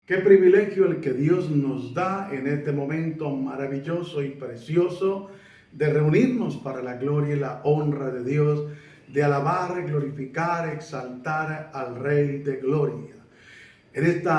Qué privilegio el que Dios nos da en este momento maravilloso y precioso de reunirnos para la gloria y la honra de Dios, de alabar, glorificar, exaltar al Rey de Gloria. En este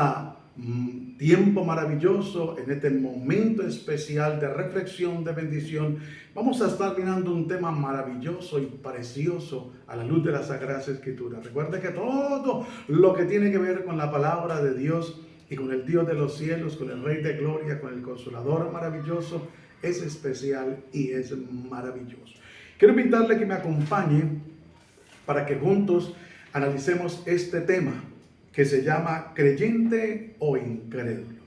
tiempo maravilloso, en este momento especial de reflexión, de bendición, vamos a estar mirando un tema maravilloso y precioso a la luz de las Sagradas Escrituras. Recuerde que todo lo que tiene que ver con la palabra de Dios y con el Dios de los cielos, con el Rey de Gloria, con el Consolador maravilloso, es especial y es maravilloso. Quiero invitarle a que me acompañe para que juntos analicemos este tema que se llama creyente o incrédulo.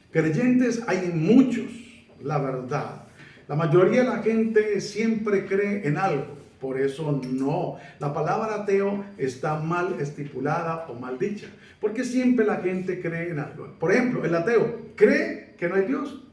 Creyentes hay muchos, la verdad. La mayoría de la gente siempre cree en algo. Por eso no, la palabra ateo está mal estipulada o mal dicha, porque siempre la gente cree en algo. Por ejemplo, el ateo cree que no hay Dios,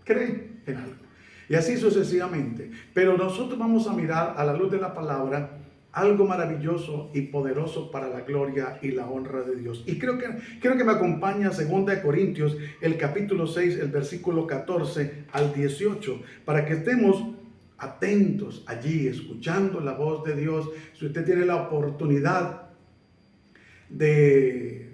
cree en algo. Y así sucesivamente. Pero nosotros vamos a mirar a la luz de la palabra algo maravilloso y poderoso para la gloria y la honra de Dios. Y quiero que me acompañe a 2 Corintios, el capítulo 6, el versículo 14 al 18, para que estemos atentos allí, escuchando la voz de Dios. Si usted tiene la oportunidad de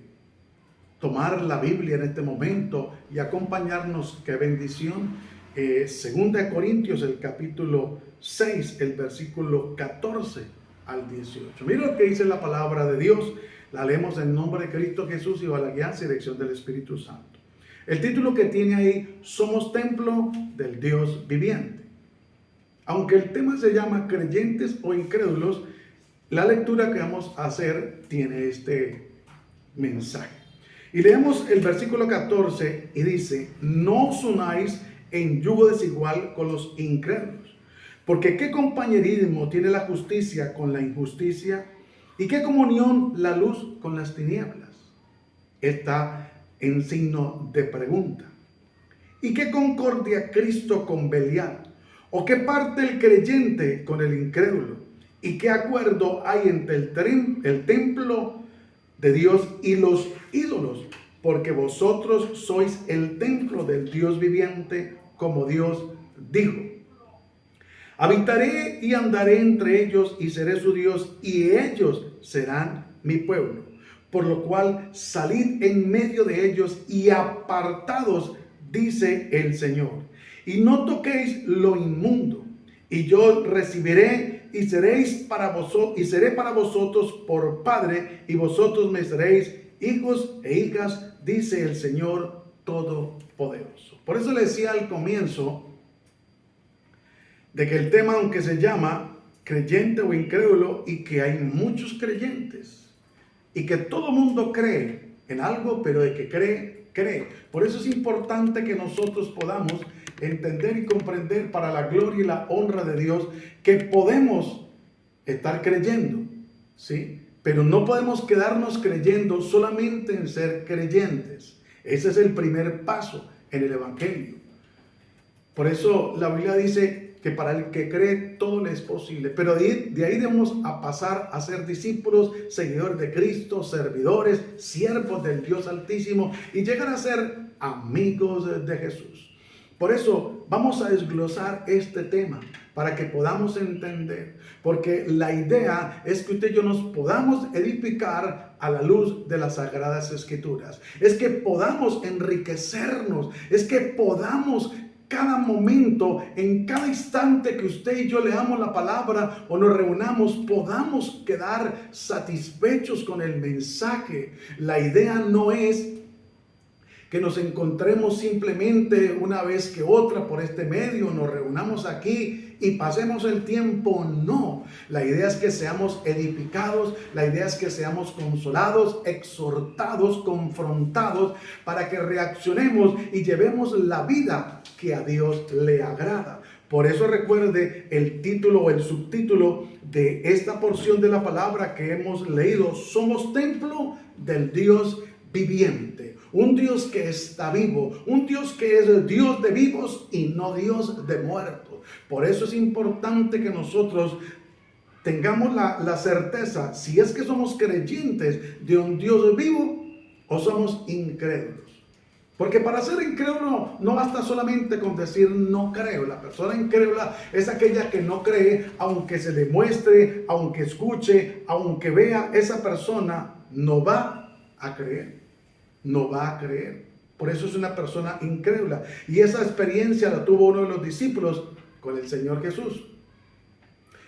tomar la Biblia en este momento y acompañarnos, qué bendición. 2 Corintios, el capítulo 6, el versículo 14 al 18. Mira lo que dice la palabra de Dios. La leemos en nombre de Cristo Jesús y bajo la guía y dirección del Espíritu Santo. El título que tiene ahí: somos templo del Dios viviente. Aunque el tema se llama creyentes o incrédulos, la lectura que vamos a hacer tiene este mensaje. Y leemos el versículo 14 y dice: no os unáis en yugo desigual con los incrédulos. Porque ¿qué compañerismo tiene la justicia con la injusticia? ¿Y qué comunión la luz con las tinieblas? Está en signo de pregunta. ¿Y qué concordia Cristo con Belial? ¿O qué parte el creyente con el incrédulo? ¿Y qué acuerdo hay entre el templo de Dios y los ídolos? Porque vosotros sois el templo del Dios viviente, como Dios dijo: habitaré y andaré entre ellos y seré su Dios y ellos serán mi pueblo. Por lo cual salid en medio de ellos y apartados, dice el Señor, y no toquéis lo inmundo, y yo recibiré y seréis para vosotros, y seré para vosotros por Padre, y vosotros me seréis hijos e hijas, dice el Señor Todopoderoso. Por eso le decía al comienzo de que el tema, aunque se llama creyente o incrédulo, y que hay muchos creyentes, y que todo mundo cree en algo, pero de que cree. Por eso es importante que nosotros podamos entender y comprender, para la gloria y la honra de Dios, que podemos estar creyendo, ¿sí? Pero no podemos quedarnos creyendo solamente en ser creyentes. Ese es el primer paso en el Evangelio. Por eso la Biblia dice que para el que cree todo le es posible. Pero de ahí debemos a pasar a ser discípulos, seguidores de Cristo, servidores, siervos del Dios Altísimo, y llegar a ser amigos de Jesús. Por eso vamos a desglosar este tema para que podamos entender. Porque la idea es que usted y yo nos podamos edificar a la luz de las Sagradas Escrituras. Es que podamos enriquecernos. Es que podamos cada momento, en cada instante que usted y yo leamos la palabra o nos reunamos, podamos quedar satisfechos con el mensaje. La idea no es que nos encontremos simplemente una vez que otra por este medio, nos reunamos aquí y pasemos el tiempo. No, la idea es que seamos edificados, la idea es que seamos consolados, exhortados, confrontados, para que reaccionemos y llevemos la vida que a Dios le agrada. Por eso recuerde el título o el subtítulo de esta porción de la palabra que hemos leído: somos templo del Dios viviente. Un Dios que está vivo, un Dios que es el Dios de vivos y no Dios de muertos. Por eso es importante que nosotros tengamos la certeza, si es que somos creyentes de un Dios vivo, o somos incrédulos. Porque para ser incrédulo no basta solamente con decir no creo. La persona incrédula es aquella que no cree, aunque se le muestre, aunque escuche, aunque vea, esa persona no va a creer. No va a creer. Por eso es una persona incrédula. Y esa experiencia la tuvo uno de los discípulos con el Señor Jesús.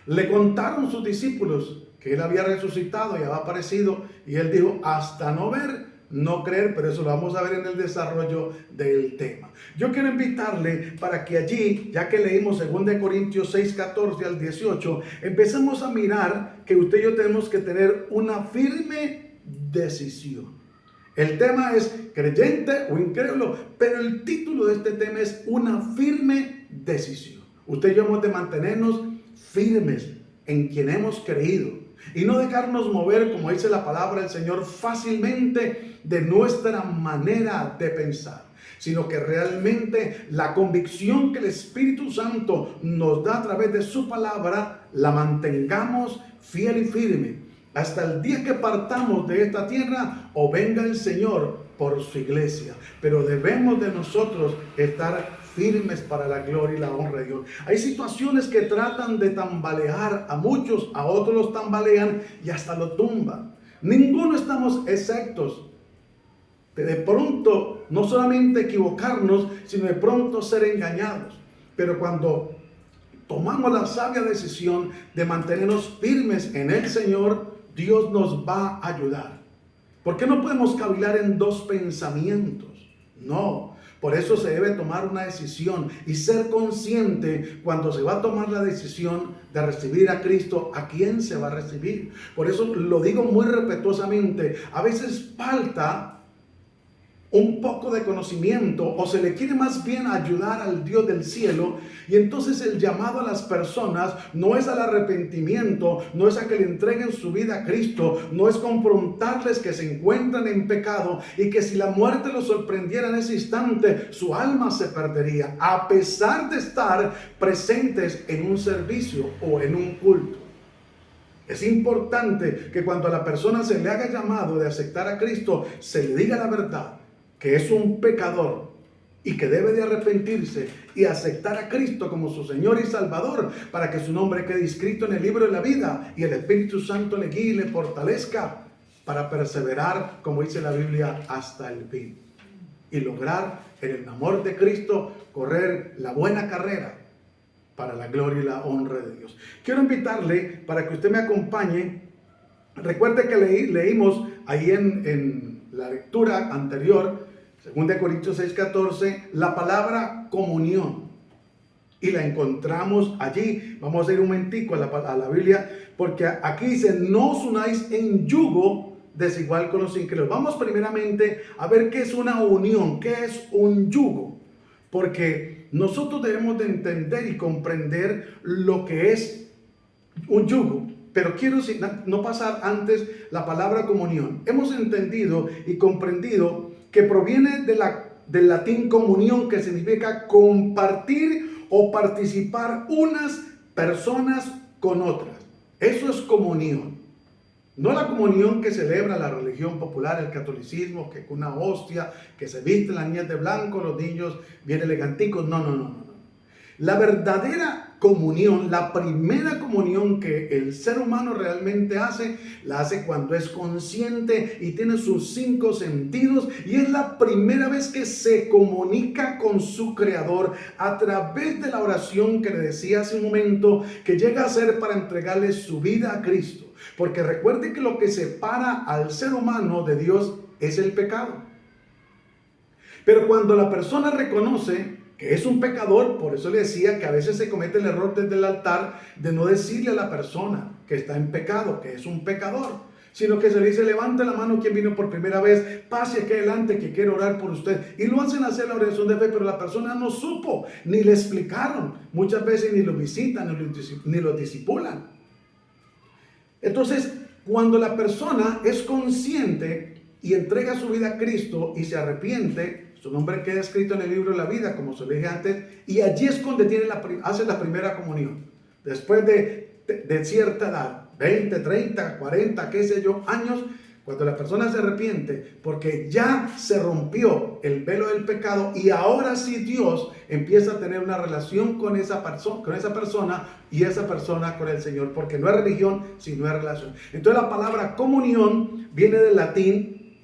Le contaron sus discípulos que Él había resucitado y había aparecido. Y Él dijo, hasta no ver, no creer, pero eso lo vamos a ver en el desarrollo del tema. Yo quiero invitarle para que allí, ya que leímos 2 Corintios 6, 14 al 18, empecemos a mirar que usted y yo tenemos que tener una firme decisión. El tema es creyente o incrédulo, pero el título de este tema es una firme decisión. Usted y yo hemos de mantenernos firmes en quien hemos creído y no dejarnos mover, como dice la palabra del Señor, fácilmente de nuestra manera de pensar, sino que realmente la convicción que el Espíritu Santo nos da a través de su palabra la mantengamos fiel y firme hasta el día que partamos de esta tierra o venga el Señor por su iglesia. Pero debemos de nosotros estar firmes para la gloria y la honra de Dios. Hay situaciones que tratan de tambalear a muchos, a otros los tambalean y hasta lo tumban. Ninguno estamos exentos de pronto no solamente equivocarnos, sino de pronto ser engañados. Pero cuando tomamos la sabia decisión de mantenernos firmes en el Señor, Dios nos va a ayudar. ¿Por qué no podemos cavilar en dos pensamientos? No, por eso se debe tomar una decisión y ser consciente cuando se va a tomar la decisión de recibir a Cristo, a quién se va a recibir. Por eso lo digo muy respetuosamente, a veces falta un poco de conocimiento o se le quiere más bien ayudar al Dios del cielo, y entonces el llamado a las personas no es al arrepentimiento, no es a que le entreguen su vida a Cristo, no es confrontarles que se encuentran en pecado y que si la muerte los sorprendiera en ese instante su alma se perdería a pesar de estar presentes en un servicio o en un culto. Es importante que cuando a la persona se le haga llamado de aceptar a Cristo, se le diga la verdad, que es un pecador y que debe de arrepentirse y aceptar a Cristo como su Señor y Salvador para que su nombre quede inscrito en el libro de la vida y el Espíritu Santo le guíe y le fortalezca para perseverar, como dice la Biblia, hasta el fin y lograr en el amor de Cristo correr la buena carrera para la gloria y la honra de Dios. Quiero invitarle para que usted me acompañe. Recuerde que leímos ahí en la lectura anterior, 2 Corintios 6:14, la palabra comunión. Y la encontramos allí. Vamos a ir un momentico a la Biblia, porque aquí dice, no os unáis en yugo desigual con los incrédulos. Vamos primeramente a ver qué es una unión, qué es un yugo. Porque nosotros debemos de entender y comprender lo que es un yugo. Pero quiero no pasar antes la palabra comunión. Hemos entendido y comprendido que proviene del latín comunión, que significa compartir o participar unas personas con otras. Eso es comunión. No la comunión que celebra la religión popular, el catolicismo, que con una hostia, que se visten las niñas de blanco, los niños bien eleganticos. No. La verdadera comunión, la primera comunión que el ser humano realmente hace, la hace cuando es consciente y tiene sus 5 sentidos, y es la primera vez que se comunica con su Creador a través de la oración que le decía hace un momento, que llega a ser para entregarle su vida a Cristo. Porque recuerde que lo que separa al ser humano de Dios es el pecado. Pero cuando la persona reconoce que es un pecador, por eso le decía que a veces se comete el error desde el altar de no decirle a la persona que está en pecado, que es un pecador, sino que se le dice, levante la mano quien vino por primera vez, pase aquí adelante que quiero orar por usted. Y lo hacen hacer la oración de fe, pero la persona no supo, ni le explicaron. Muchas veces ni lo visitan, ni lo disipulan. Entonces, cuando la persona es consciente y entrega su vida a Cristo y se arrepiente, su nombre queda escrito en el libro de la vida, como se lo dije antes, y allí es donde hace la primera comunión. Después de cierta edad, 20, 30, 40, qué sé yo, años, Cuando la persona se arrepiente, porque ya se rompió el velo del pecado y ahora sí Dios empieza a tener una relación con esa persona y esa persona con el Señor, porque no es religión, sino es relación. Entonces la palabra comunión viene del latín,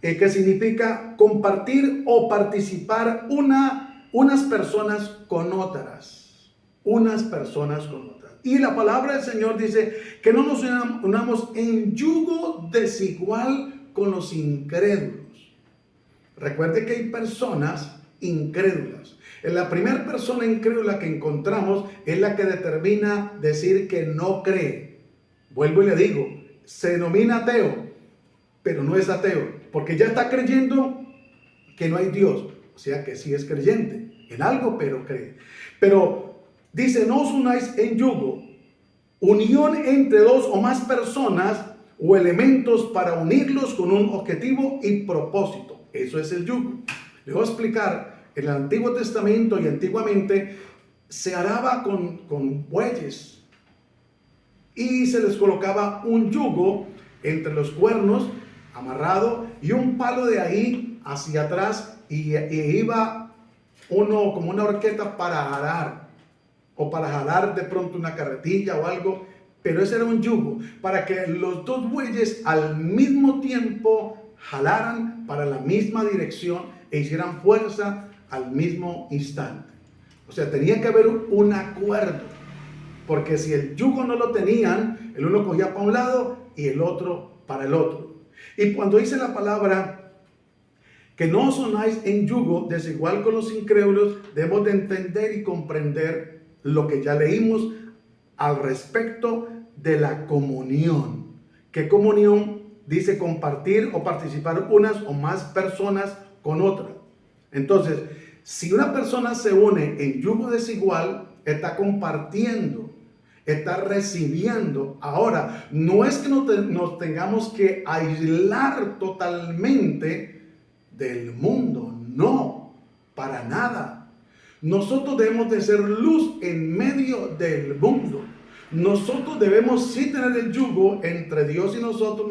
que significa compartir o participar unas personas con otras. Unas personas con otras. Y la palabra del Señor dice que no nos unamos en yugo desigual con los incrédulos. Recuerde que hay personas incrédulas. La primera persona incrédula que encontramos es la que determina decir que no cree. Vuelvo y le digo, se denomina ateo, pero no es ateo, porque ya está creyendo que no hay Dios. O sea que sí es creyente en algo, pero cree. Pero dice, no os unáis en yugo, unión entre dos o más personas o elementos para unirlos con un objetivo y propósito. Eso es el yugo. Le voy a explicar, en el Antiguo Testamento y antiguamente se araba con bueyes y se les colocaba un yugo entre los cuernos amarrado y un palo de ahí hacia atrás y iba uno como una horqueta para arar o para jalar de pronto una carretilla o algo, pero ese era un yugo para que los dos bueyes al mismo tiempo jalaran para la misma dirección e hicieran fuerza al mismo instante. O sea, tenía que haber un acuerdo, porque si el yugo no lo tenían, el uno cogía para un lado y el otro para el otro. Y cuando dice la palabra que no os unáis en yugo desigual con los incrédulos, debemos de entender y comprender lo que ya leímos al respecto de la comunión. ¿Qué comunión? Dice compartir o participar unas o más personas con otras. Entonces, si una persona se une en yugo desigual, está compartiendo, está recibiendo. Ahora, no es que nos tengamos que aislar totalmente del mundo, no, para nada. Nosotros debemos de ser luz en medio del mundo. Nosotros debemos sí tener el yugo entre Dios y nosotros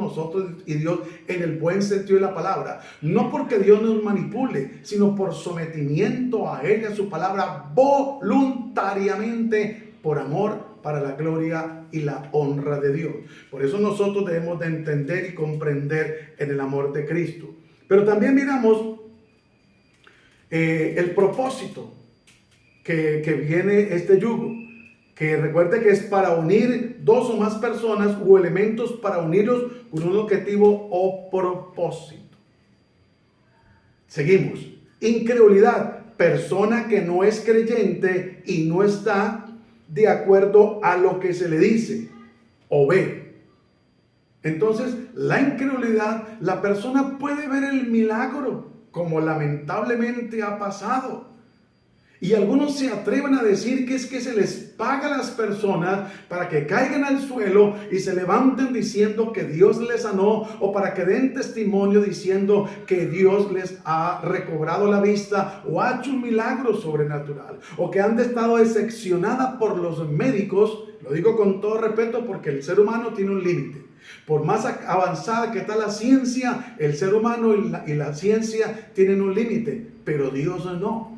y Dios en el buen sentido de la palabra. No porque Dios nos manipule, sino por sometimiento a Él y a su palabra voluntariamente, por amor, para la gloria y la honra de Dios. Por eso nosotros debemos de entender y comprender en el amor de Cristo. Pero también miramos el propósito que viene este yugo, que recuerde que es para unir dos o más personas o elementos para unirlos con un objetivo o propósito. Seguimos. Incredulidad, persona que no es creyente y no está de acuerdo a lo que se le dice o ve. Entonces, la incredulidad, la persona puede ver el milagro, como lamentablemente ha pasado. Y algunos se atreven a decir que es que se les paga a las personas para que caigan al suelo y se levanten diciendo que Dios les sanó, o para que den testimonio diciendo que Dios les ha recobrado la vista o ha hecho un milagro sobrenatural, o que han estado decepcionadas por los médicos. Lo digo con todo respeto porque el ser humano tiene un límite. Por más avanzada que está la ciencia, el ser humano y la ciencia tienen un límite, pero Dios no.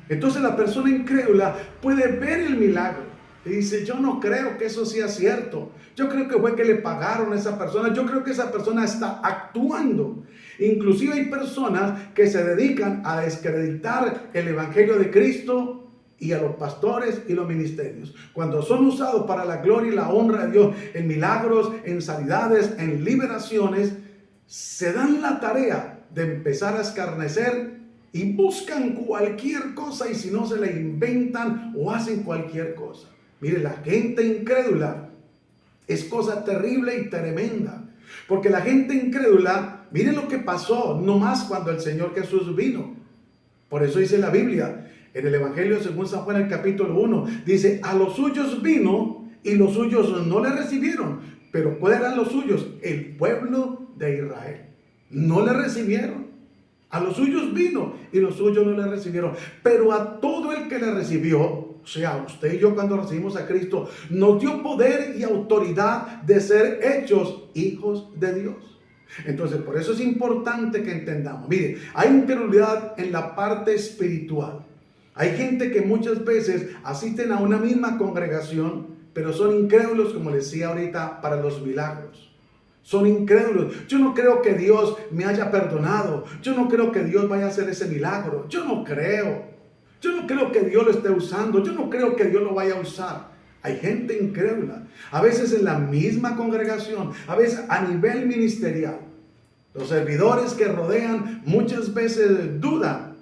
Entonces la persona incrédula puede ver el milagro y dice: yo no creo que eso sea cierto. Yo creo que fue que le pagaron a esa persona. Yo creo que esa persona está actuando. Inclusive hay personas que se dedican a desacreditar el evangelio de Cristo y a los pastores y los ministerios, cuando son usados para la gloria y la honra de Dios, en milagros, en sanidades, en liberaciones. Se dan la tarea de empezar a escarnecer y buscan cualquier cosa, y si no, se la inventan o hacen cualquier cosa. Mire, la gente incrédula es cosa terrible y tremenda, porque la gente incrédula, mire lo que pasó nomás cuando el Señor Jesús vino. Por eso dice la Biblia en el Evangelio según San Juan, el capítulo 1, dice: a los suyos vino y los suyos no le recibieron. Pero ¿cuáles eran los suyos? El pueblo de Israel. No le recibieron. A los suyos vino y los suyos no le recibieron. Pero a todo el que le recibió, o sea, usted y yo cuando recibimos a Cristo, nos dio poder y autoridad de ser hechos hijos de Dios. Entonces, por eso es importante que entendamos. Mire, hay incredulidad en la parte espiritual. Hay gente que muchas veces asisten a una misma congregación, pero son incrédulos, como les decía ahorita, para los milagros. Son incrédulos. Yo no creo que Dios me haya perdonado. Yo no creo que Dios vaya a hacer ese milagro. Yo no creo. Yo no creo que Dios lo esté usando. Yo no creo que Dios lo vaya a usar. Hay gente incrédula. A veces en la misma congregación, a veces a nivel ministerial. Los servidores que rodean muchas veces dudan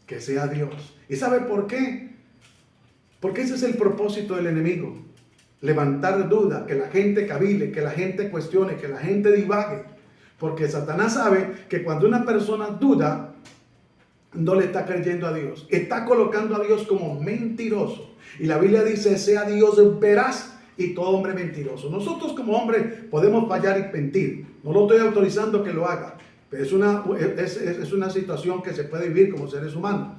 que sea Dios. ¿Y sabe por qué? Porque ese es el propósito del enemigo. Levantar duda, que la gente cavile, que la gente cuestione, que la gente divague. Porque Satanás sabe que cuando una persona duda, no le está creyendo a Dios. Está colocando a Dios como mentiroso. Y la Biblia dice, sea Dios veraz y todo hombre mentiroso. Nosotros como hombres podemos fallar y mentir. No lo estoy autorizando que lo haga. Pero es una situación que se puede vivir como seres humanos.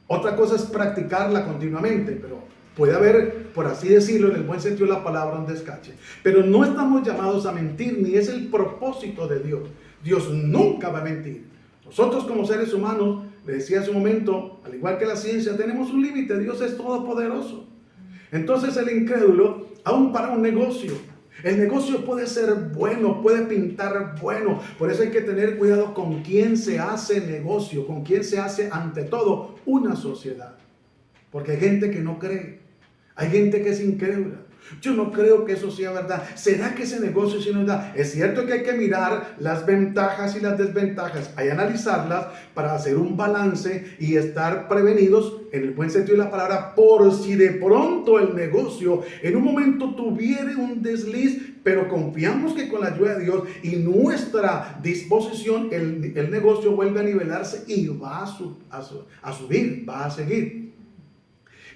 Otra cosa es practicarla continuamente, pero puede haber, por así decirlo, en el buen sentido de la palabra, un descache. Pero no estamos llamados a mentir, ni es el propósito de Dios. Dios nunca va a mentir. Nosotros como seres humanos, le decía hace un momento, al igual que la ciencia, tenemos un límite. Dios es todopoderoso. Entonces el incrédulo, aún para un negocio, el negocio puede ser bueno, puede pintar bueno. Por eso hay que tener cuidado con quién se hace negocio, con quién se hace ante todo una sociedad. Porque hay gente que no cree, hay gente que es incrédula. Yo no creo que eso sea verdad. ¿Será que ese negocio sí no es verdad? Es cierto que hay que mirar las ventajas y las desventajas, hay que analizarlas para hacer un balance y estar prevenidos en el buen sentido de la palabra, por si de pronto el negocio en un momento tuviera un desliz, pero confiamos que con la ayuda de Dios y nuestra disposición el negocio vuelve a nivelarse y va a subir, va a seguir.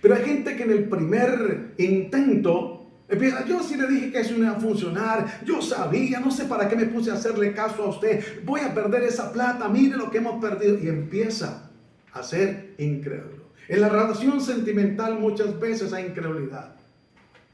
Pero hay gente que en el primer intento empieza, yo sí le dije que eso no iba a funcionar, yo sabía, no sé para qué me puse a hacerle caso a usted, voy a perder esa plata, mire lo que hemos perdido. Y empieza a ser incrédulo. En la relación sentimental muchas veces hay incredulidad.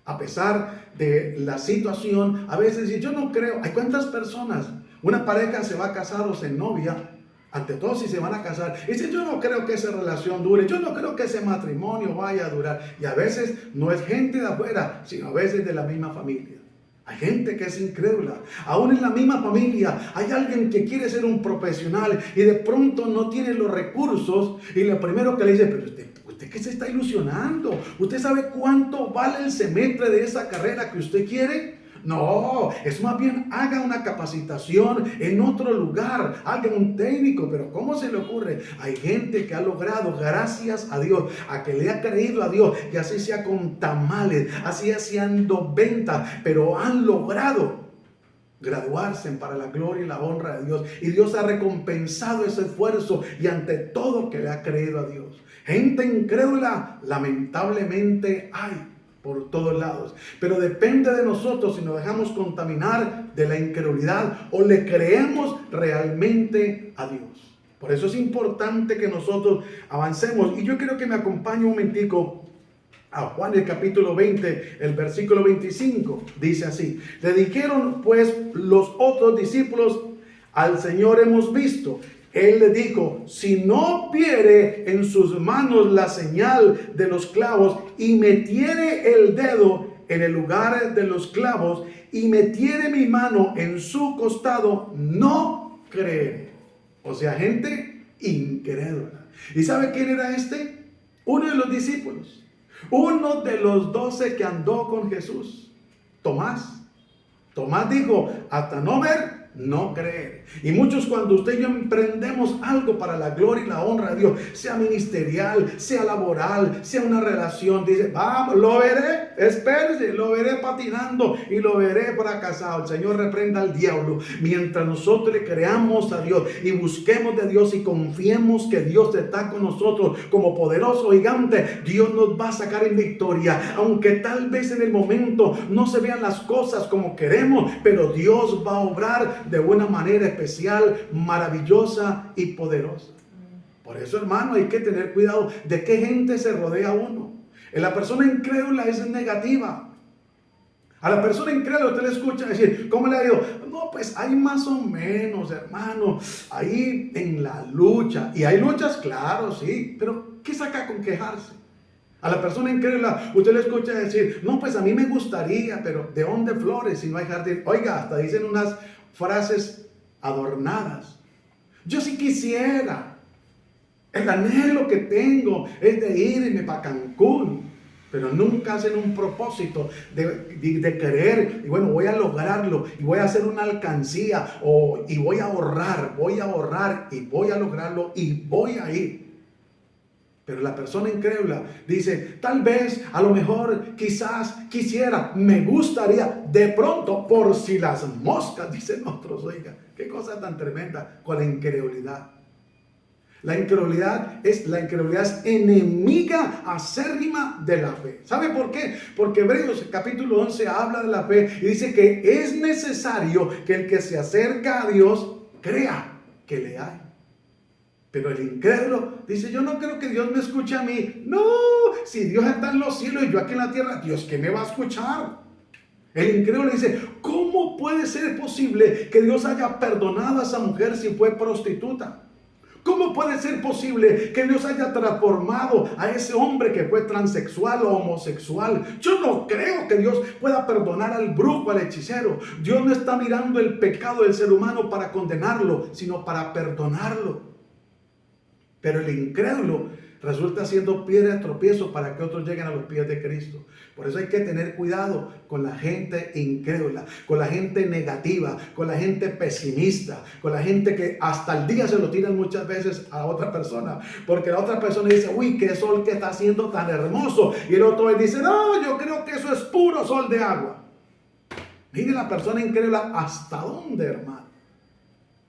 A pesar de la situación, a veces yo no creo. ¿Hay cuántas personas? Una pareja se va a casar o se novia, ante todo si se van a casar, y dice, yo no creo que esa relación dure, yo no creo que ese matrimonio vaya a durar. Y a veces no es gente de afuera, sino a veces de la misma familia. Hay gente que es incrédula. Aún en la misma familia hay alguien que quiere ser un profesional y de pronto no tiene los recursos, y lo primero que le dice, pero ¿usted qué se está ilusionando? ¿Usted sabe cuánto vale el semestre de esa carrera que usted quiere? No, es más bien haga una capacitación en otro lugar, haga un técnico. Pero ¿cómo se le ocurre? Hay gente que ha logrado, gracias a Dios, a que le ha creído a Dios, y así sea con tamales, así haciendo ventas, pero han logrado graduarse para la gloria y la honra de Dios, y Dios ha recompensado ese esfuerzo y ante todo que le ha creído a Dios. Gente incrédula, lamentablemente hay por todos lados, pero depende de nosotros si nos dejamos contaminar de la incredulidad o le creemos realmente a Dios. Por eso es importante que nosotros avancemos, y yo quiero que me acompañe un momentico a Juan el capítulo 20, el versículo 25, dice así: le dijeron pues los otros discípulos, al Señor hemos visto. Él le dijo, si no viere en sus manos la señal de los clavos y metiere el dedo en el lugar de los clavos y metiere mi mano en su costado, no creeré. O sea, gente incrédula. ¿Y sabe quién era este? Uno de los discípulos. Uno de los 12 que andó con Jesús. Tomás. Tomás dijo, hasta no ver, no creer. Y muchos, cuando usted y yo emprendemos algo para la gloria y la honra de Dios, sea ministerial, sea laboral, sea una relación, dice, vamos, lo veré, espérese, lo veré patinando y lo veré fracasado. El Señor reprenda al diablo. Mientras nosotros le creamos a Dios y busquemos de Dios y confiemos que Dios está con nosotros como poderoso gigante, Dios nos va a sacar en victoria. Aunque tal vez en el momento no se vean las cosas como queremos, pero Dios va a obrar de una manera especial, maravillosa y poderosa. Por eso, hermano, hay que tener cuidado de qué gente se rodea uno. La persona incrédula es negativa. A la persona incrédula usted le escucha decir, ¿cómo le ha ido? No, pues hay más o menos, hermano, ahí en la lucha. Y hay luchas, claro, sí, pero ¿qué saca con quejarse? A la persona incrédula usted le escucha decir, no, pues a mí me gustaría, pero ¿de dónde flores si no hay jardín? Oiga, hasta dicen unas frases adornadas. Yo sí quisiera. El anhelo que tengo es de irme para Cancún. Pero nunca hacen un propósito de querer, y bueno, voy a lograrlo, y voy a hacer una alcancía, y voy a ahorrar, y voy a lograrlo, y voy a ir. Pero la persona incrédula dice, tal vez, a lo mejor, quizás, quisiera, me gustaría, de pronto, por si las moscas, dicen otros. Oiga, qué cosa tan tremenda con la incredulidad. La incredulidad es enemiga acérrima de la fe. ¿Sabe por qué? Porque Hebreos capítulo 11 habla de la fe y dice que es necesario que el que se acerca a Dios crea que le hay. Pero el incrédulo dice, yo no creo que Dios me escuche a mí. No, si Dios está en los cielos y yo aquí en la tierra, Dios, ¿qué me va a escuchar? El incrédulo dice, ¿cómo puede ser posible que Dios haya perdonado a esa mujer si fue prostituta? ¿Cómo puede ser posible que Dios haya transformado a ese hombre que fue transexual o homosexual? Yo no creo que Dios pueda perdonar al brujo, al hechicero. Dios no está mirando el pecado del ser humano para condenarlo, sino para perdonarlo. Pero el incrédulo resulta siendo piedra de tropiezo para que otros lleguen a los pies de Cristo. Por eso hay que tener cuidado con la gente incrédula, con la gente negativa, con la gente pesimista, con la gente que hasta el día se lo tiran muchas veces a otra persona, porque la otra persona dice, uy, qué sol que está haciendo tan hermoso, y el otro dice, no, yo creo que eso es puro sol de agua. Mire la persona incrédula hasta dónde, hermano.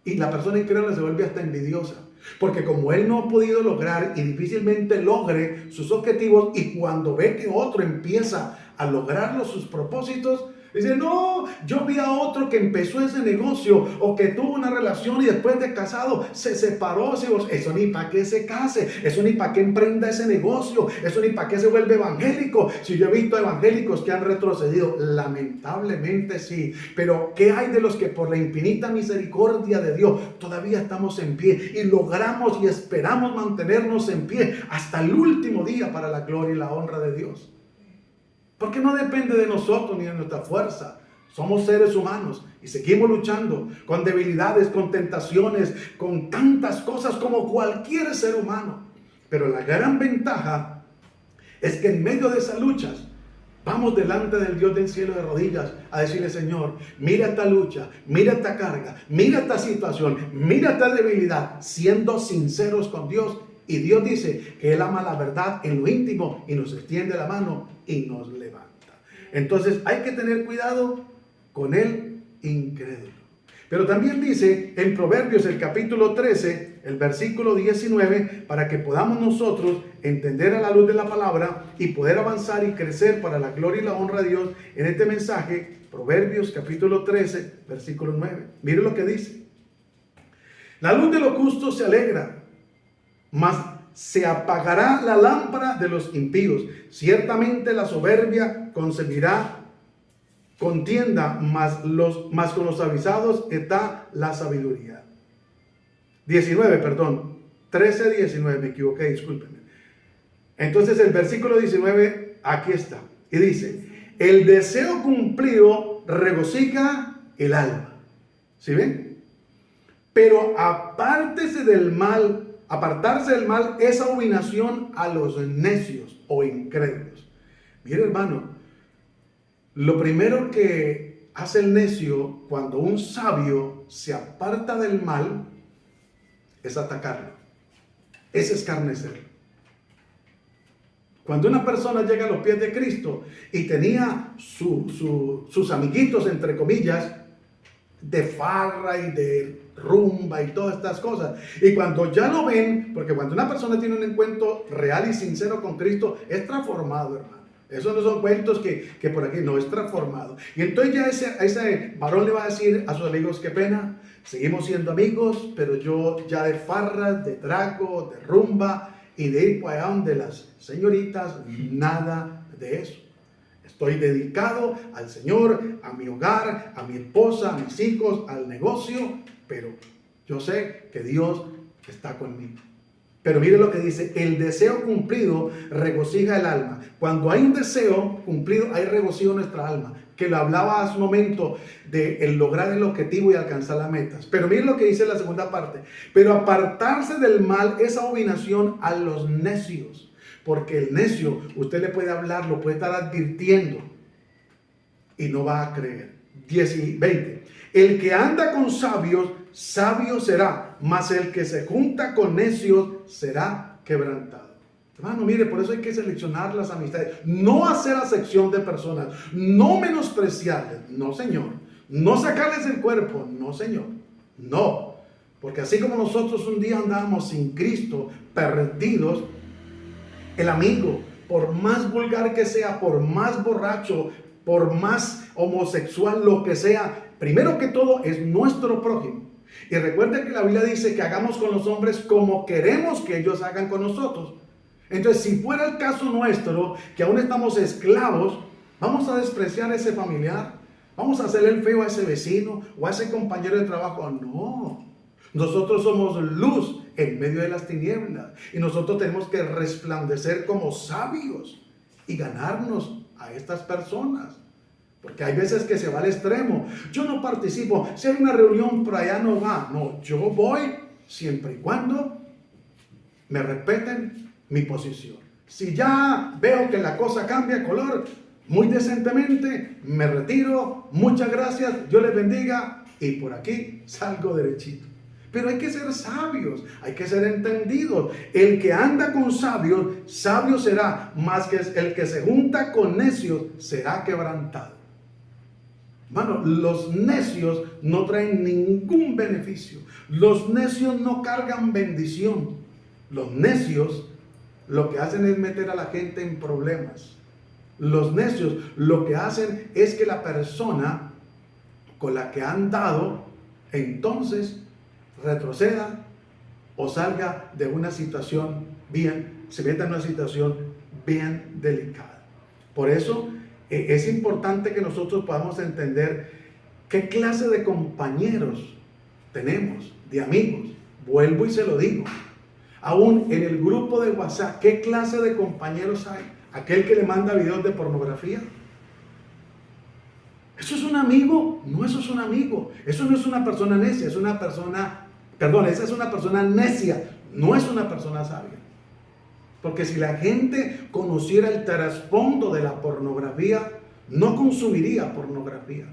Y la persona incrédula se vuelve hasta envidiosa. Porque como él no ha podido lograr y difícilmente logre sus objetivos, y cuando ve que otro empieza a lograr sus propósitos, dice, no, yo vi a otro que empezó ese negocio o que tuvo una relación y después de casado se separó. Eso ni para qué se case, eso ni para qué emprenda ese negocio, eso ni para qué se vuelve evangélico. Si yo he visto evangélicos que han retrocedido, lamentablemente sí, pero ¿qué hay de los que por la infinita misericordia de Dios todavía estamos en pie y logramos y esperamos mantenernos en pie hasta el último día para la gloria y la honra de Dios? Porque no depende de nosotros ni de nuestra fuerza. Somos seres humanos y seguimos luchando con debilidades, con tentaciones, con tantas cosas como cualquier ser humano. Pero la gran ventaja es que en medio de esas luchas vamos delante del Dios del cielo de rodillas a decirle, Señor, mira esta lucha, mira esta carga, mira esta situación, mira esta debilidad, siendo sinceros con Dios. Y Dios dice que Él ama la verdad en lo íntimo y nos extiende la mano y nos levanta. Entonces hay que tener cuidado con el incrédulo. Pero también dice en Proverbios el capítulo 13, el versículo 19, para que podamos nosotros entender a la luz de la palabra y poder avanzar y crecer para la gloria y la honra de Dios en este mensaje. Proverbios capítulo 13, versículo 9. Mire lo que dice. La luz de los justos se alegra, mas se apagará la lámpara de los impíos. Ciertamente la soberbia concebirá contienda, mas con los avisados está la sabiduría. 13:19, me equivoqué, discúlpenme. Entonces el versículo 19, aquí está, y dice, el deseo cumplido regocija el alma. ¿Sí ven? Pero apartarse del mal es abominación a los necios o incrédulos. Mire, hermano, lo primero que hace el necio cuando un sabio se aparta del mal es atacarlo, es escarnecerlo. Cuando una persona llega a los pies de Cristo y tenía sus amiguitos, entre comillas, de farra y de rumba y todas estas cosas, y cuando ya lo ven, porque cuando una persona tiene un encuentro real y sincero con Cristo, es transformado, hermano. Esos no son cuentos que por aquí, no, es transformado. Y entonces ya ese varón le va a decir a sus amigos, qué pena, seguimos siendo amigos, pero yo ya de farra, de trago, de rumba, y de ir por allá donde las señoritas, nada de eso. Estoy dedicado al Señor, a mi hogar, a mi esposa, a mis hijos, al negocio, pero yo sé que Dios está conmigo. Pero mire lo que dice, el deseo cumplido regocija el alma. Cuando hay un deseo cumplido, hay regocijo en nuestra alma. Que lo hablaba hace un momento de el lograr el objetivo y alcanzar las metas. Pero mire lo que dice la segunda parte. Pero apartarse del mal es abominación a los necios. Porque el necio, usted le puede hablar, lo puede estar advirtiendo y no va a creer. 10 y 20. El que anda con sabios, sabio será, mas el que se junta con necios será quebrantado. Hermano, mire, por eso hay que seleccionar las amistades. No hacer acepción de personas, no menospreciarles, no señor. No sacarles el cuerpo, no señor. No, porque así como nosotros un día andábamos sin Cristo, perdidos, el amigo, por más vulgar que sea, por más borracho, por más homosexual, lo que sea, primero que todo es nuestro prójimo. Y recuerden que la Biblia dice que hagamos con los hombres como queremos que ellos hagan con nosotros. Entonces, si fuera el caso nuestro, que aún estamos esclavos, ¿vamos a despreciar a ese familiar? ¿Vamos a hacerle el feo a ese vecino o a ese compañero de trabajo? No. Nosotros somos luz en medio de las tinieblas y nosotros tenemos que resplandecer como sabios y ganarnos a estas personas. Porque hay veces que se va al extremo. Yo no participo. Si hay una reunión por allá no va. No, yo voy siempre y cuando me respeten mi posición. Si ya veo que la cosa cambia de color, muy decentemente me retiro. Muchas gracias. Dios les bendiga. Y por aquí salgo derechito. Pero hay que ser sabios, hay que ser entendidos. El que anda con sabios, sabio será, más que el que se junta con necios será quebrantado. Hermano, los necios no traen ningún beneficio. Los necios no cargan bendición. Los necios lo que hacen es meter a la gente en problemas. Los necios lo que hacen es que la persona con la que han dado, entonces retroceda o salga de una situación se meta en una situación bien delicada. Por eso es importante que nosotros podamos entender qué clase de compañeros tenemos, de amigos. Vuelvo y se lo digo. Aún en el grupo de WhatsApp, ¿qué clase de compañeros hay? ¿Aquel que le manda videos de pornografía? ¿Eso es un amigo? No, eso es un amigo. Eso no es una persona necia, esa es una persona necia, no es una persona sabia. Porque si la gente conociera el trasfondo de la pornografía, no consumiría pornografía.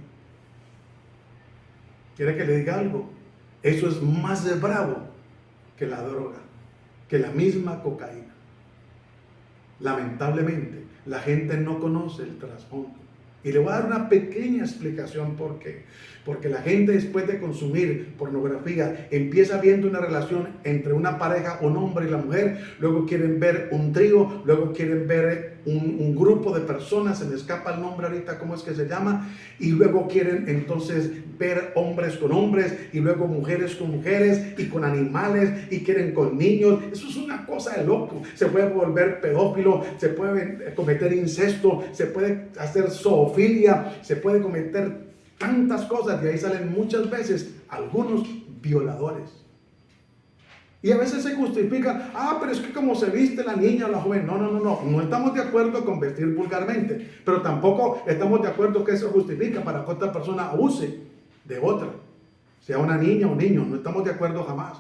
¿Quiere que le diga algo? Eso es más bravo que la droga, que la misma cocaína. Lamentablemente, la gente no conoce el trasfondo. Y le voy a dar una pequeña explicación por qué. Porque la gente, después de consumir pornografía, empieza viendo una relación entre una pareja, un hombre y la mujer, luego quieren ver un trío, luego quieren ver un grupo de personas, se me escapa el nombre ahorita, ¿cómo es que se llama? Y luego quieren entonces ver hombres con hombres, y luego mujeres con mujeres, y con animales, y quieren con niños. Eso es una cosa de loco. Se puede volver pedófilo, se puede cometer incesto, se puede hacer zoofilia, se puede cometer tantas cosas, de ahí salen muchas veces algunos violadores. Y a veces se justifica, pero es que como se viste la niña o la joven. No estamos de acuerdo con vestir vulgarmente, pero tampoco estamos de acuerdo que eso justifica para que otra persona abuse de otra, sea una niña o un niño. No estamos de acuerdo jamás.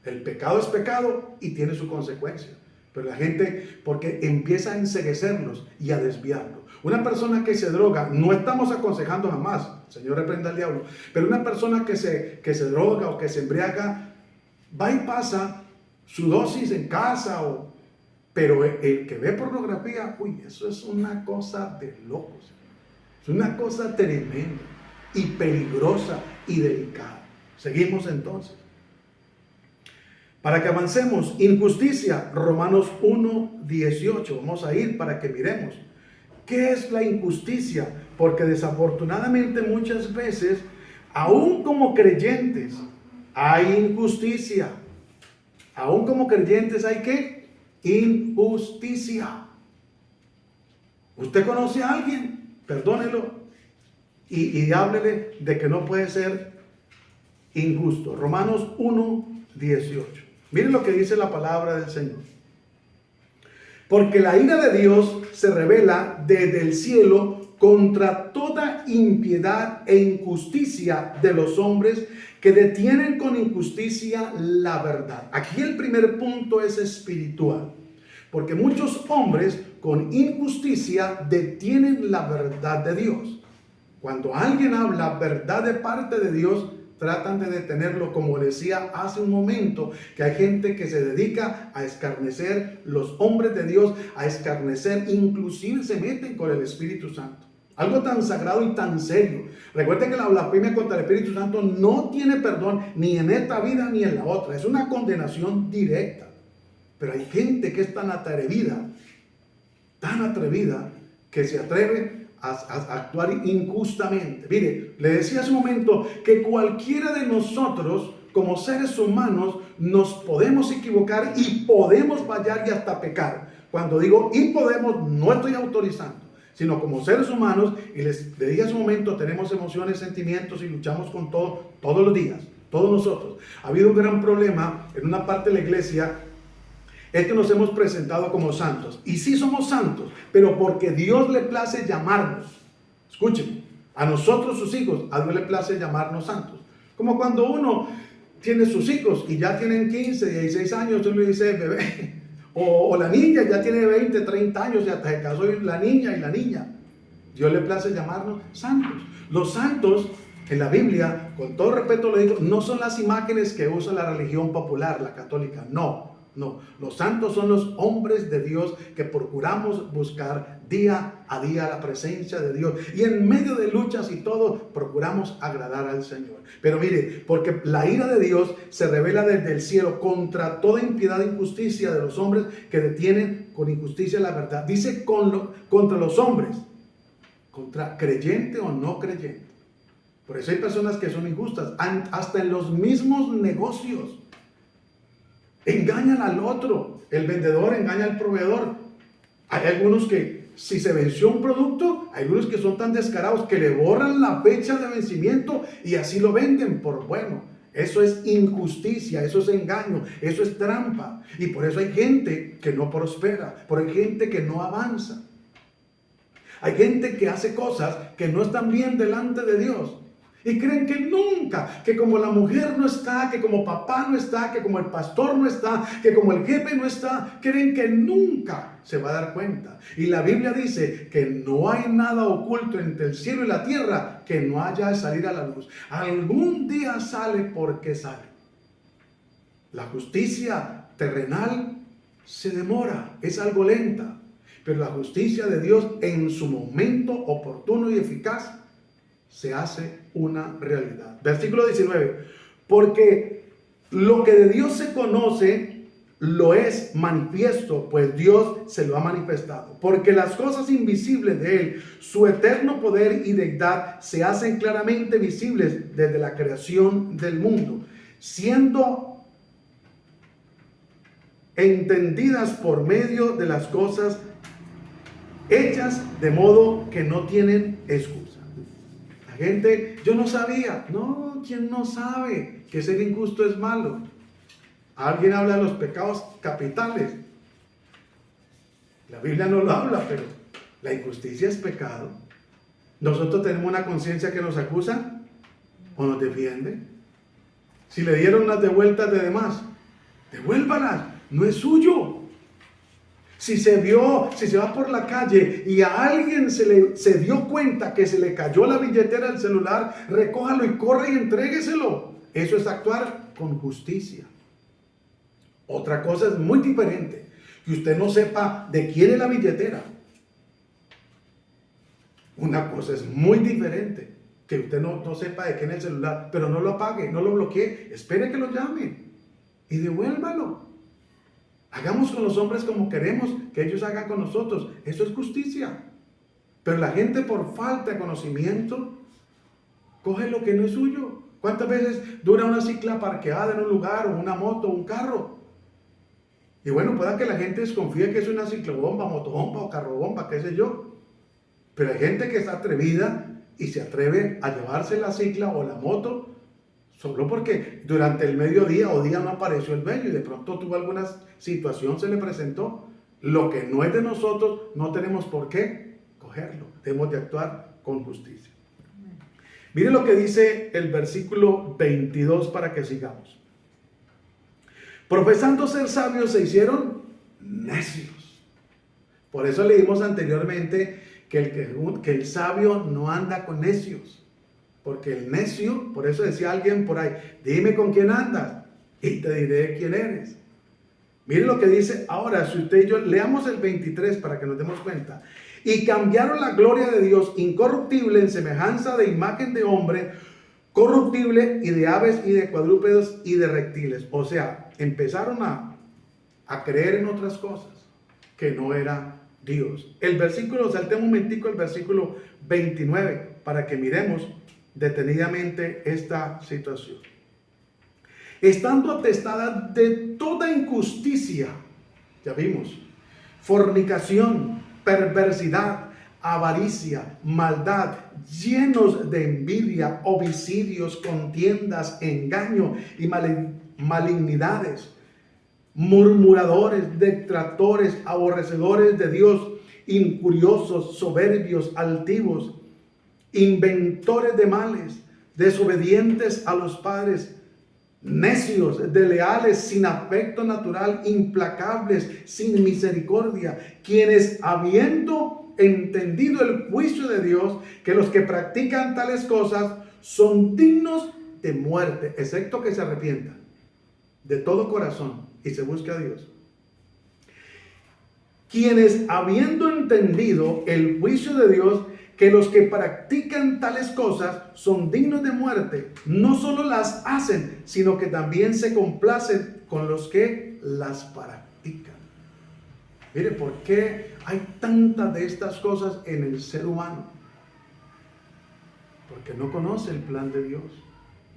El pecado es pecado y tiene su consecuencia. Pero la gente, porque empieza a enceguecerlos y a desviarlos. Una persona que se droga, no estamos aconsejando jamás, Señor reprenda al diablo, pero una persona que se droga o que se embriaga, va y pasa su dosis en casa, pero el que ve pornografía, eso es una cosa de locos. Es una cosa tremenda y peligrosa y delicada. Seguimos entonces. Para que avancemos, injusticia, Romanos 1:18. Vamos a ir para que miremos. ¿Qué es la injusticia? Porque desafortunadamente muchas veces, aún como creyentes, hay injusticia. Aún como creyentes hay ¿qué? injusticia. Usted conoce a alguien, perdónelo y háblele de que no puede ser injusto. Romanos 1:18. Miren lo que dice la palabra del Señor. Porque la ira de Dios se revela desde el cielo contra toda impiedad e injusticia de los hombres que detienen con injusticia la verdad. Aquí el primer punto es espiritual, porque muchos hombres con injusticia detienen la verdad de Dios. Cuando alguien habla verdad de parte de Dios, tratan de detenerlo, como decía hace un momento, que hay gente que se dedica a escarnecer los hombres de Dios, a escarnecer, inclusive se meten con el Espíritu Santo. Algo tan sagrado y tan serio. Recuerden que la blasfemia contra el Espíritu Santo no tiene perdón ni en esta vida ni en la otra. Es una condenación directa. Pero hay gente que es tan atrevida, que se atreve a actuar injustamente. Mire, le decía hace un momento que cualquiera de nosotros, como seres humanos, nos podemos equivocar y podemos fallar y hasta pecar. Cuando digo y podemos, no estoy autorizando, sino como seres humanos, y les dije hace un momento, tenemos emociones, sentimientos y luchamos con todo, todos los días, todos nosotros. Ha habido un gran problema en una parte de la iglesia, es que nos hemos presentado como santos. Y sí somos santos, pero porque Dios le place llamarnos. Escúcheme, a nosotros sus hijos, a Dios le place llamarnos santos. Como cuando uno tiene sus hijos y ya tienen 15, 16 años, uno le dice bebé. O la niña ya tiene 20, 30 años, ya se casó la niña y la niña. Dios le place llamarnos santos. Los santos en la Biblia, con todo respeto lo digo, no son las imágenes que usa la religión popular, la católica, no. Los santos son los hombres de Dios que procuramos buscar día a día la presencia de Dios. Y en medio de luchas y todo, procuramos agradar al Señor. Pero mire, porque la ira de Dios se revela desde el cielo contra toda impiedad e injusticia de los hombres que detienen con injusticia la verdad. Dice contra los hombres, contra creyente o no creyente. Por eso hay personas que son injustas, hasta en los mismos negocios. Engañan al otro, el vendedor engaña al proveedor. Hay algunos que si se venció un producto, hay algunos que son tan descarados que le borran la fecha de vencimiento y así lo venden por bueno. Eso es injusticia, eso es engaño, eso es trampa. Y por eso hay gente que no prospera, por hay gente que no avanza. Hay gente que hace cosas que no están bien delante de Dios. Y creen que nunca, que como la mujer no está, que como papá no está, que como el pastor no está, que como el jefe no está, creen que nunca se va a dar cuenta. Y la Biblia dice que no hay nada oculto entre el cielo y la tierra que no haya de salir a la luz. Algún día sale porque sale. La justicia terrenal se demora, es algo lenta, pero la justicia de Dios en su momento oportuno y eficaz se hace una realidad. Versículo 19. Porque lo que de Dios se conoce lo es manifiesto, pues Dios se lo ha manifestado. Porque las cosas invisibles de Él, su eterno poder y deidad, se hacen claramente visibles desde la creación del mundo, siendo entendidas por medio de las cosas hechas de modo que no tienen excusa. Gente, yo no sabía. No, ¿quién no sabe que ser injusto es malo? Alguien habla de los pecados capitales. La Biblia no lo habla, pero la injusticia es pecado. Nosotros tenemos una conciencia que nos acusa o nos defiende. Si le dieron unas devueltas de demás, devuélvalas, no es suyo. Si se va por la calle y a alguien se dio cuenta que se le cayó la billetera del celular, recójalo y corre y entrégueselo. Eso es actuar con justicia. Otra cosa es muy diferente, que usted no sepa de quién es la billetera. Una cosa es muy diferente, que usted no sepa de quién es el celular, pero no lo apague, no lo bloquee, espere que lo llame y devuélvalo. Hagamos con los hombres como queremos que ellos hagan con nosotros. Eso es justicia. Pero la gente por falta de conocimiento coge lo que no es suyo. ¿Cuántas veces dura una cicla parqueada en un lugar o una moto o un carro? Y bueno, pueda que la gente desconfíe que es una ciclobomba, motobomba o carrobomba, qué sé yo. Pero hay gente que está atrevida y se atreve a llevarse la cicla o la moto solo porque durante el mediodía o día no apareció el vello y de pronto tuvo alguna situación, se le presentó. Lo que no es de nosotros, no tenemos por qué cogerlo. Debemos de actuar con justicia. Mire lo que dice el versículo 22 para que sigamos. Profesando ser sabios se hicieron necios. Por eso leímos anteriormente que el sabio no anda con necios. Porque el necio, por eso decía alguien por ahí, dime con quién andas y te diré quién eres. Miren lo que dice ahora, si usted y yo leamos el 23 para que nos demos cuenta. Y cambiaron la gloria de Dios incorruptible en semejanza de imagen de hombre, corruptible y de aves y de cuadrúpedos y de reptiles. O sea, empezaron a creer en otras cosas que no era Dios. El versículo, saltemos un momentico el versículo 29 para que miremos detenidamente esta situación. Estando atestada de toda injusticia, ya vimos, fornicación, perversidad, avaricia, maldad, llenos de envidia, homicidios, contiendas, engaño y malignidades, murmuradores, detractores, aborrecedores de Dios, incuriosos, soberbios, altivos, inventores de males, desobedientes a los padres, necios, desleales, sin afecto natural, implacables, sin misericordia, quienes habiendo entendido el juicio de Dios, que los que practican tales cosas son dignos de muerte, excepto que se arrepientan de todo corazón y se busque a Dios. Quienes habiendo entendido el juicio de Dios, que los que practican tales cosas son dignos de muerte, no solo las hacen, sino que también se complacen con los que las practican. Mire, ¿por qué hay tantas de estas cosas en el ser humano? Porque no conoce el plan de Dios,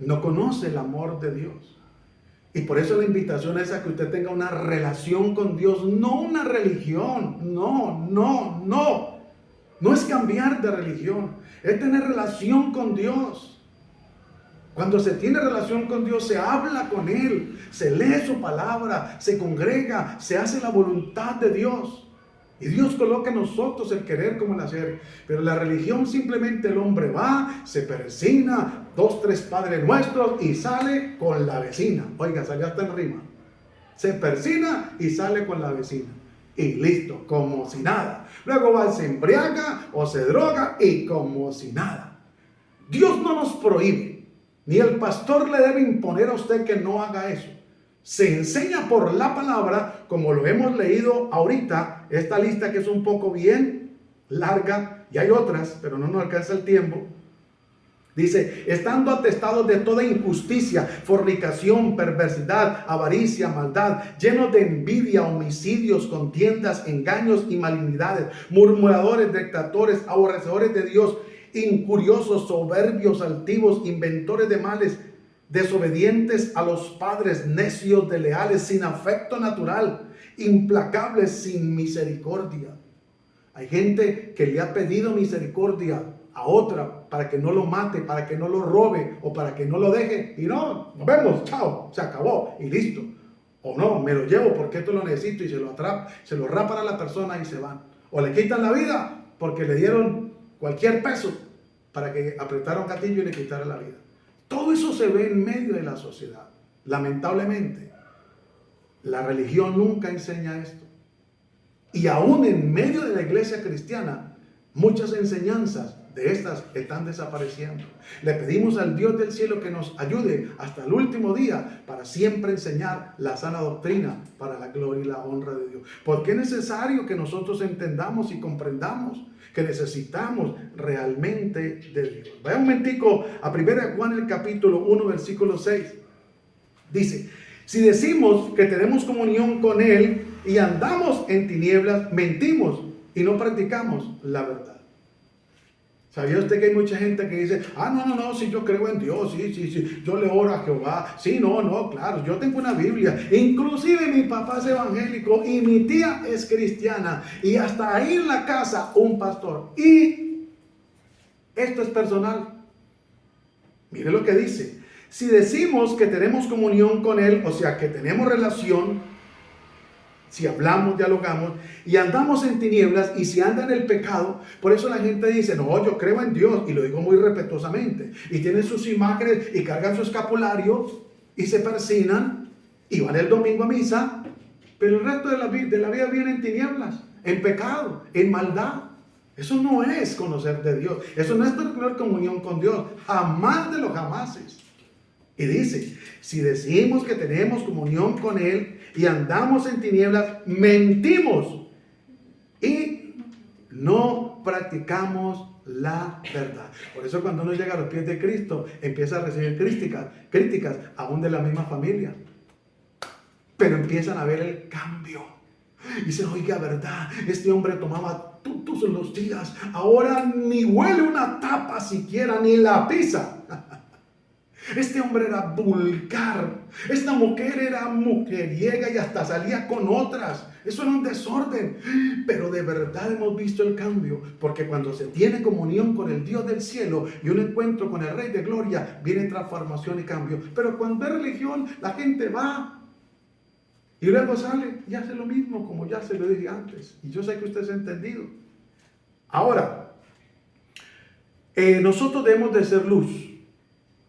no conoce el amor de Dios. Y por eso la invitación es a que usted tenga una relación con Dios, no una religión, no. No es cambiar de religión, es tener relación con Dios. Cuando se tiene relación con Dios, se habla con Él, se lee su palabra, se congrega, se hace la voluntad de Dios. Y Dios coloca en nosotros el querer como el hacer. Pero la religión simplemente el hombre va, se persina, 2, 3 Padres Nuestros y sale con la vecina. Oiga, salió hasta en rima. Se persina y sale con la vecina. Y listo, como si nada. Luego va, se embriaga o se droga y como si nada. Dios no nos prohíbe, ni el pastor le debe imponer a usted que no haga eso. Se enseña por la palabra, como lo hemos leído ahorita, esta lista que es un poco bien larga, y hay otras, pero no nos alcanza el tiempo. Dice, estando atestados de toda injusticia, fornicación, perversidad, avaricia, maldad, llenos de envidia, homicidios, contiendas, engaños y malignidades, murmuradores, detractores, aborrecedores de Dios, incuriosos, soberbios, altivos, inventores de males, desobedientes a los padres, necios, desleales, sin afecto natural, implacables, sin misericordia. Hay gente que le ha pedido misericordia a otra para que no lo mate, para que no lo robe o para que no lo deje, y no, nos vemos, chao, se acabó y listo. O no, me lo llevo porque esto lo necesito y se lo atrapa, se lo rapan a la persona y se van. O le quitan la vida porque le dieron cualquier peso para que apretara un gatillo y le quitara la vida. Todo eso se ve en medio de la sociedad. Lamentablemente, la religión nunca enseña esto. Y aún en medio de la iglesia cristiana, muchas enseñanzas de estas están desapareciendo. Le pedimos al Dios del cielo que nos ayude hasta el último día para siempre enseñar la sana doctrina para la gloria y la honra de Dios. Porque es necesario que nosotros entendamos y comprendamos que necesitamos realmente de Dios. Vaya un momentico a 1 Juan el capítulo 1 versículo 6. Dice, si decimos que tenemos comunión con Él y andamos en tinieblas, mentimos y no practicamos la verdad. ¿Sabía usted que hay mucha gente que dice, no, sí, yo creo en Dios, sí, yo le oro a Jehová, sí, no, claro, yo tengo una Biblia, inclusive mi papá es evangélico y mi tía es cristiana, y hasta ahí en la casa un pastor, y esto es personal? Mire lo que dice: si decimos que tenemos comunión con Él, o sea, que tenemos relación, si hablamos, dialogamos, y andamos en tinieblas, y si anda en el pecado, por eso la gente dice, no, yo creo en Dios, y lo digo muy respetuosamente, y tienen sus imágenes, y cargan su escapulario, y se persignan, y van el domingo a misa, pero el resto de la vida viene en tinieblas, en pecado, en maldad. Eso no es conocer de Dios, eso no es tener comunión con Dios, jamás de los jamases. Y dice, si decimos que tenemos comunión con Él y andamos en tinieblas, mentimos y no practicamos la verdad. Por eso cuando uno llega a los pies de Cristo, empieza a recibir críticas aún de la misma familia. Pero empiezan a ver el cambio. Y dicen, oiga, verdad, este hombre tomaba todos los días, ahora ni huele una tapa siquiera, ni la pisa. Este hombre era vulgar, esta mujer era mujeriega y hasta salía con otras. Eso era un desorden. Pero de verdad hemos visto el cambio, porque cuando se tiene comunión con el Dios del cielo y un encuentro con el Rey de Gloria, viene transformación y cambio. Pero cuando es religión, la gente va y luego sale y hace lo mismo, como ya se lo dije antes. Y yo sé que usted se ha entendido. Ahora, nosotros debemos de ser luz.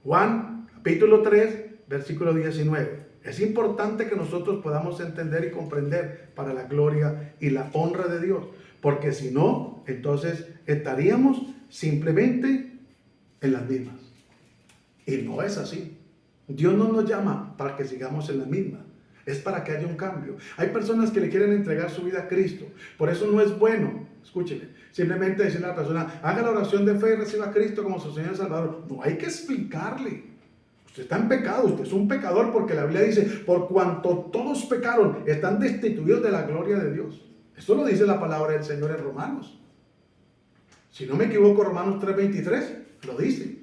Juan, capítulo 3, versículo 19. Es importante que nosotros podamos entender y comprender para la gloria y la honra de Dios. Porque si no, entonces estaríamos simplemente en las mismas. Y no es así. Dios no nos llama para que sigamos en las mismas. Es para que haya un cambio. Hay personas que le quieren entregar su vida a Cristo. Por eso no es bueno, escúcheme, simplemente decirle a la persona, haga la oración de fe y reciba a Cristo como su Señor y Salvador. No, hay que explicarle. Usted está en pecado, usted es un pecador, porque la Biblia dice, por cuanto todos pecaron, están destituidos de la gloria de Dios. Esto lo dice la palabra del Señor en Romanos. Si no me equivoco, Romanos 3:23 lo dice.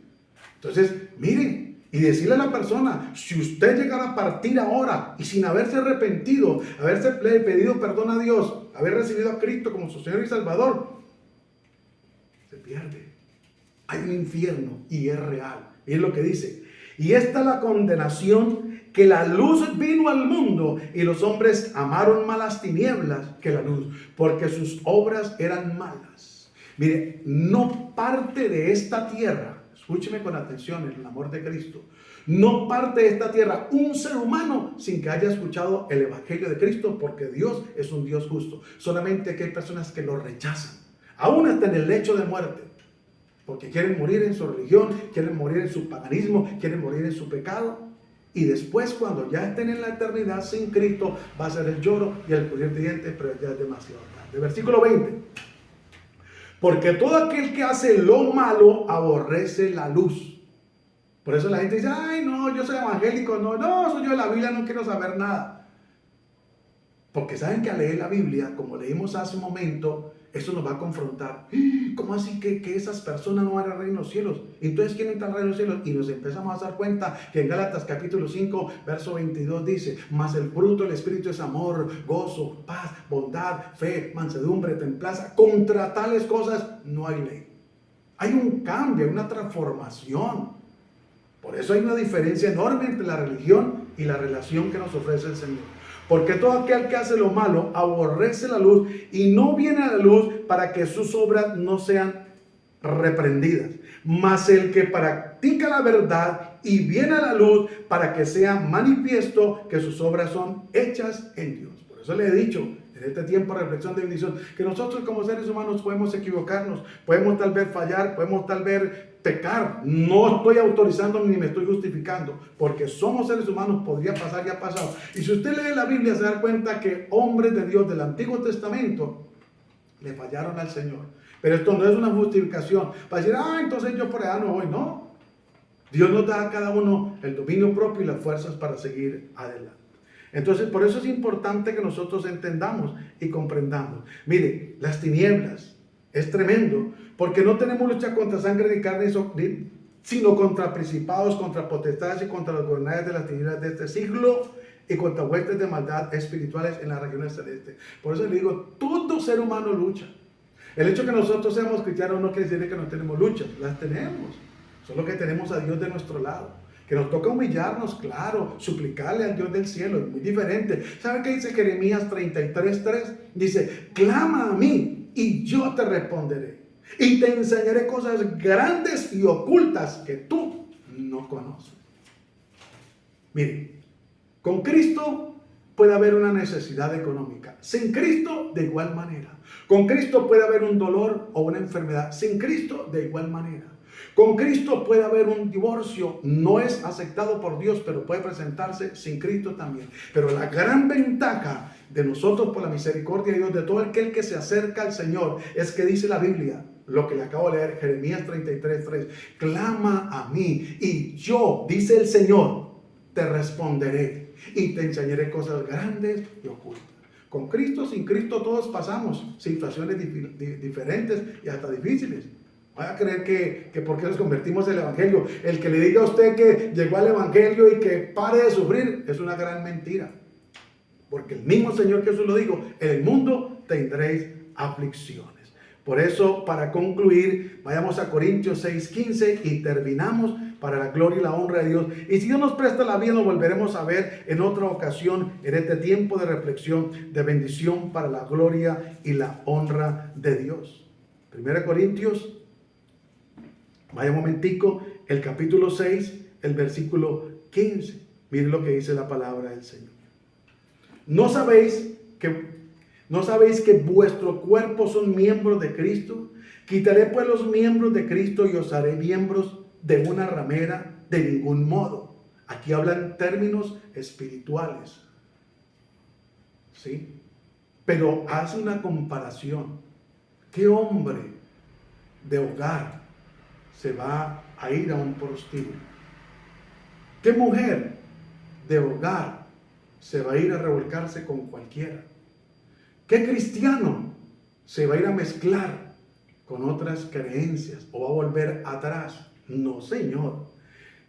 Entonces, miren, y decirle a la persona, si usted llegara a partir ahora y sin haberse arrepentido, haberse pedido perdón a Dios, haber recibido a Cristo como su Señor y Salvador, se pierde. Hay un infierno y es real. Y es lo que dice. Y esta es la condenación, que la luz vino al mundo y los hombres amaron más las tinieblas que la luz, porque sus obras eran malas. Mire, no parte de esta tierra, escúcheme con atención en el amor de Cristo, no parte de esta tierra un ser humano sin que haya escuchado el evangelio de Cristo, porque Dios es un Dios justo. Solamente que hay personas que lo rechazan, aún hasta en el lecho de muerte, porque quieren morir en su religión, quieren morir en su paganismo, quieren morir en su pecado. Y después, cuando ya estén en la eternidad sin Cristo, va a ser el lloro y el crujir de dientes, pero ya es demasiado tarde. Versículo 20. Porque todo aquel que hace lo malo aborrece la luz. Por eso la gente dice, ay no, yo soy evangélico, no, soy yo de la Biblia, no quiero saber nada. Porque saben que al leer la Biblia, como leímos hace un momento, eso nos va a confrontar. ¿Cómo así que esas personas no van al reino de los cielos? Entonces, ¿quién entra al reino de los cielos? Y nos empezamos a dar cuenta que en Gálatas capítulo 5, verso 22 dice, mas el fruto del Espíritu es amor, gozo, paz, bondad, fe, mansedumbre, templanza. Contra tales cosas no hay ley. Hay un cambio, hay una transformación. Por eso hay una diferencia enorme entre la religión y la relación que nos ofrece el Señor. Porque todo aquel que hace lo malo aborrece la luz y no viene a la luz para que sus obras no sean reprendidas. Mas el que practica la verdad y viene a la luz para que sea manifiesto que sus obras son hechas en Dios. Por eso le he dicho en este tiempo de reflexión de bendición que nosotros como seres humanos podemos equivocarnos, podemos tal vez fallar, podemos tal vez pecar. No estoy autorizando ni me estoy justificando, porque somos seres humanos, podría pasar y ha pasado. Y si usted lee la Biblia se da cuenta que hombres de Dios del Antiguo Testamento le fallaron al Señor. Pero esto no es una justificación para decir, entonces yo por allá no voy. No, Dios nos da a cada uno el dominio propio y las fuerzas para seguir adelante. Entonces, por eso es importante que nosotros entendamos y comprendamos. Mire, las tinieblas Es tremendo, porque no tenemos lucha contra sangre ni carne, sino contra principados, contra potestades y contra los gobernadores de las tinieblas de este siglo y contra huestes de maldad espirituales en las regiones celestes. Por eso le digo, todo ser humano lucha. El hecho de que nosotros seamos cristianos no quiere decir que no tenemos luchas, las tenemos. Solo que tenemos a Dios de nuestro lado. Que nos toca humillarnos, claro, suplicarle al Dios del cielo, es muy diferente. ¿Sabe qué dice Jeremías 33:3? Dice, clama a mí y yo te responderé. Y te enseñaré cosas grandes y ocultas que tú no conoces. Mire, con Cristo puede haber una necesidad económica. Sin Cristo, de igual manera. Con Cristo puede haber un dolor o una enfermedad. Sin Cristo, de igual manera. Con Cristo puede haber un divorcio. No es aceptado por Dios, pero puede presentarse sin Cristo también. Pero la gran ventaja de nosotros, por la misericordia de Dios, de todo aquel que se acerca al Señor, es que dice la Biblia, lo que le acabo de leer, Jeremías 33:3, clama a mí y yo, dice el Señor, te responderé y te enseñaré cosas grandes y ocultas. Con Cristo, sin Cristo, todos pasamos situaciones diferentes y hasta difíciles. Vaya a creer que porque nos convertimos en el Evangelio, el que le diga a usted que llegó al Evangelio y que pare de sufrir, es una gran mentira. Porque el mismo Señor Jesús lo dijo, en el mundo tendréis aflicciones. Por eso, para concluir, vayamos a Corintios 6:15 y terminamos para la gloria y la honra de Dios. Y si Dios nos presta la vida, nos volveremos a ver en otra ocasión, en este tiempo de reflexión, de bendición para la gloria y la honra de Dios. 1 Corintios, vaya un momentico, el capítulo 6, el versículo 15. Miren lo que dice la palabra del Señor. ¿No sabéis que vuestro cuerpo son miembros de Cristo? Quitaré pues los miembros de Cristo y os haré miembros de una ramera, de ningún modo. Aquí hablan términos espirituales, ¿sí? Pero hace una comparación. ¿Qué hombre de hogar se va a ir a un prostíbulo? ¿Qué mujer de hogar se va a ir a revolcarse con cualquiera? ¿Qué cristiano se va a ir a mezclar con otras creencias o va a volver atrás? No, Señor.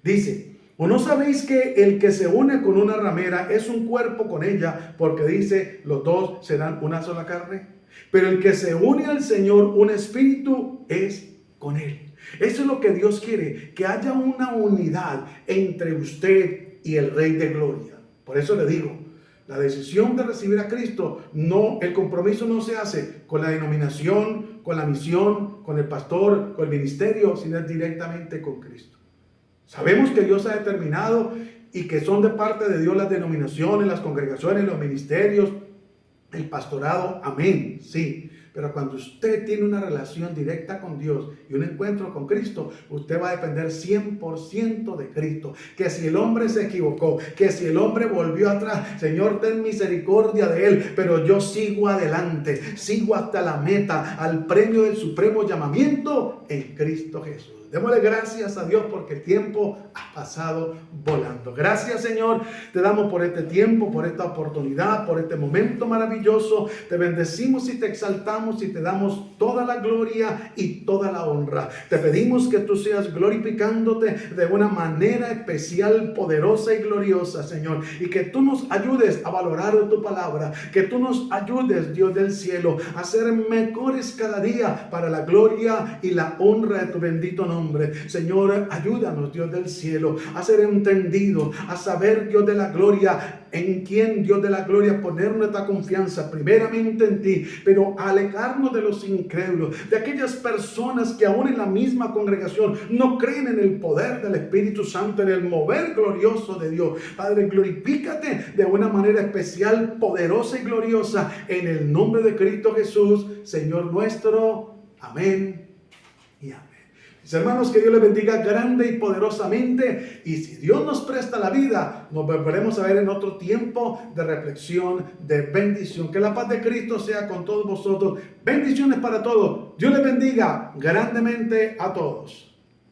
Dice, ¿o no sabéis que el que se une con una ramera es un cuerpo con ella? Porque dice, los dos serán una sola carne. Pero el que se une al Señor, un espíritu, es con él. Eso es lo que Dios quiere, que haya una unidad entre usted y el Rey de Gloria. Por eso le digo, la decisión de recibir a Cristo, el compromiso no se hace con la denominación, con la misión, con el pastor, con el ministerio, sino directamente con Cristo. Sabemos que Dios ha determinado y que son de parte de Dios las denominaciones, las congregaciones, los ministerios, el pastorado, amén, sí. Pero cuando usted tiene una relación directa con Dios y un encuentro con Cristo, usted va a depender 100% de Cristo. Que si el hombre se equivocó, que si el hombre volvió atrás, Señor, ten misericordia de él, pero yo sigo adelante, sigo hasta la meta, al premio del supremo llamamiento en Cristo Jesús. Démosle gracias a Dios porque el tiempo ha pasado volando. Gracias, Señor, te damos por este tiempo, por esta oportunidad, por este momento maravilloso. Te bendecimos y te exaltamos y te damos toda la gloria y toda la honra. Te pedimos que tú seas glorificándote de una manera especial, poderosa y gloriosa, Señor. Y que tú nos ayudes a valorar tu palabra. Que tú nos ayudes, Dios del cielo, a ser mejores cada día para la gloria y la honra de tu bendito nombre. Señor, ayúdanos, Dios del cielo, a ser entendido, a saber, Dios de la gloria, en quien, Dios de la gloria, poner nuestra confianza primeramente en ti, pero alejarnos de los incrédulos, de aquellas personas que aún en la misma congregación no creen en el poder del Espíritu Santo, en el mover glorioso de Dios. Padre, glorifícate de una manera especial, poderosa y gloriosa, en el nombre de Cristo Jesús, Señor nuestro. Amén y amén. Mis hermanos, que Dios les bendiga grande y poderosamente. Y si Dios nos presta la vida, nos volveremos a ver en otro tiempo de reflexión, de bendición. Que la paz de Cristo sea con todos vosotros. Bendiciones para todos. Dios les bendiga grandemente a todos.